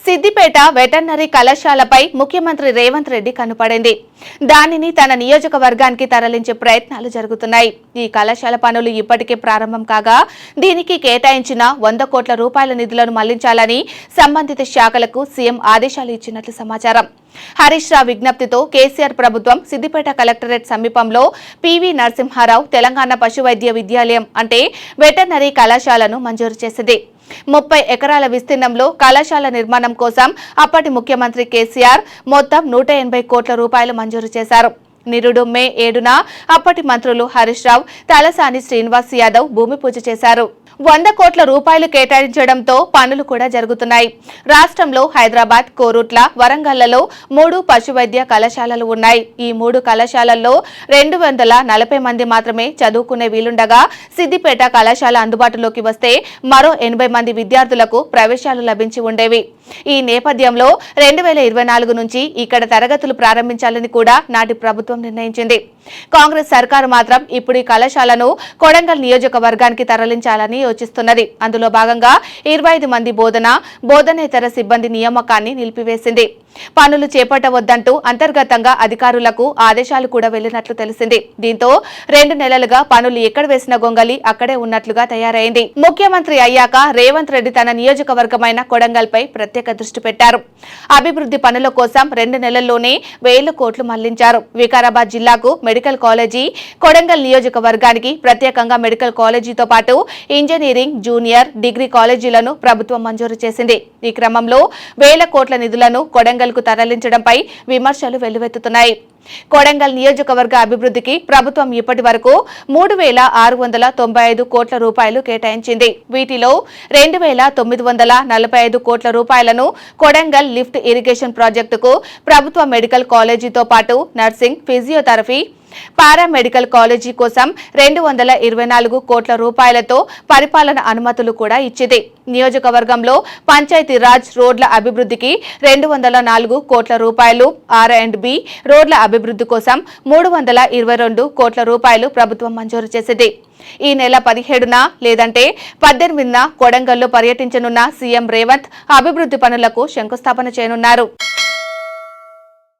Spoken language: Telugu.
సిద్దిపేట వెటర్నరీ కళాశాలపై ముఖ్యమంత్రి రేవంత్ రెడ్డి కన్నుపడింది. దానిని తన నియోజకవర్గానికి తరలించే ప్రయత్నాలు జరుగుతున్నాయి. ఈ కళాశాల పనులు ఇప్పటికే ప్రారంభం కాగా దీనికి కేటాయించిన 100 కోట్ల రూపాయల నిధులను మళ్లించాలని సంబంధిత శాఖలకు సీఎం ఆదేశాలు ఇచ్చినట్లు సమాచారం. హరీష్ రావు విజ్ఞప్తితో కేసీఆర్ ప్రభుత్వం సిద్దిపేట కలెక్టరేట్ సమీపంలో పివి నరసింహారావు తెలంగాణ పశు వైద్య విద్యాలయం అంటే వెటర్నరీ కళాశాలను మంజూరు చేసింది. 30 ఎకరాల విస్తీర్ణంలో కళాశాల నిర్మాణం కోసం అప్పటి ముఖ్యమంత్రి కేసీఆర్ మొత్తం 180 కోట్ల రూపాయలు మంజూరు చేశారు. నిరుడు మే 7న అప్పటి మంత్రులు హరీష్ రావు, తలసాని శ్రీనివాస్ యాదవ్ భూమి పూజ చేశారు. 100 కోట్ల రూపాయలు కేటాయించడంతో పనులు కూడా జరుగుతున్నాయి. రాష్ట్రంలో హైదరాబాద్, కోరుట్ల, వరంగల్లలో 3 పశు వైద్య కళాశాలలు ఉన్నాయి. ఈ 3 కళాశాలల్లో 240 మంది మాత్రమే చదువుకునే వీలుండగా సిద్దిపేట కళాశాల అందుబాటులోకి వస్తే మరో 80 మంది విద్యార్థులకు ప్రవేశాలు లభించి ఉండేవి. ఈ నేపథ్యంలో 2024 నుంచి ఇక్కడ తరగతులు ప్రారంభించాలని కూడా నాటి ప్రభుత్వం నిర్ణయించింది. కాంగ్రెస్ సర్కారు మాత్రం ఇప్పుడు ఈ కళాశాలను కొడంగల్ నియోజకవర్గానికి తరలించాలని యోచిస్తున్నది. అందులో భాగంగా 25 మంది బోధనేతర సిబ్బంది నియామకాన్ని నిలిపివేసింది. పనులు చేపట్టవద్దంటూ అంతర్గతంగా అధికారులకు ఆదేశాలు కూడా వెళ్లినట్లు తెలిసింది. దీంతో 2 నెలలుగా పనులు ఎక్కడ వేసిన గొంగలి అక్కడే ఉన్నట్లుగా తయారైంది. ముఖ్యమంత్రి అయ్యాక రేవంత్ రెడ్డి తన నియోజకవర్గమైన కొడంగల్పై ప్రత్యేక దృష్టి పెట్టారు. అభివృద్ధి పనుల కోసం 2 నెలల్లోనే 1000 కోట్లు మళ్లించారు. వికారాబాద్ జిల్లాకు మెడికల్ కాలేజీ, కొడంగల్ నియోజకవర్గానికి ప్రత్యేకంగా మెడికల్ కాలేజీతో పాటు ఇంజనీరింగ్, జూనియర్, డిగ్రీ కాలేజీలను ప్రభుత్వం మంజూరు చేసింది. ఈ క్రమంలో 1000 కోట్ల నిధులను కొడంగల్కు తరలించడంపై విమర్శలు వెల్లువెత్తుతున్నాయి. కొడంగల్ నియోజకవర్గ అభివృద్ధికి ప్రభుత్వం ఇప్పటి వరకు 3695 కోట్ల రూపాయలు కేటాయించింది. వీటిలో 2945 కోట్ల రూపాయలను కొడంగల్ లిఫ్ట్ ఇరిగేషన్ ప్రాజెక్టుకు, ప్రభుత్వ మెడికల్ కాలేజీతో పాటు నర్సింగ్, ఫిజియోథెరపీ, పారామెడికల్ కాలేజీ కోసం 224 కోట్ల రూపాయలతో పరిపాలన అనుమతులు కూడా ఇచ్చింది. నియోజకవర్గంలో పంచాయతీరాజ్, రోడ్ల అభివృద్ధికి 204 కోట్ల రూపాయలు, R&B రోడ్ల అభివృద్ధి కోసం 322 కోట్ల రూపాయలు ప్రభుత్వం మంజూరు చేసింది. ఈ నెల 17న లేదంటే 18న కొడంగల్లో పర్యటించనున్న సీఎం రేవంత్ అభివృద్ధి పనులకు శంకుస్థాపన చేయనున్నారు.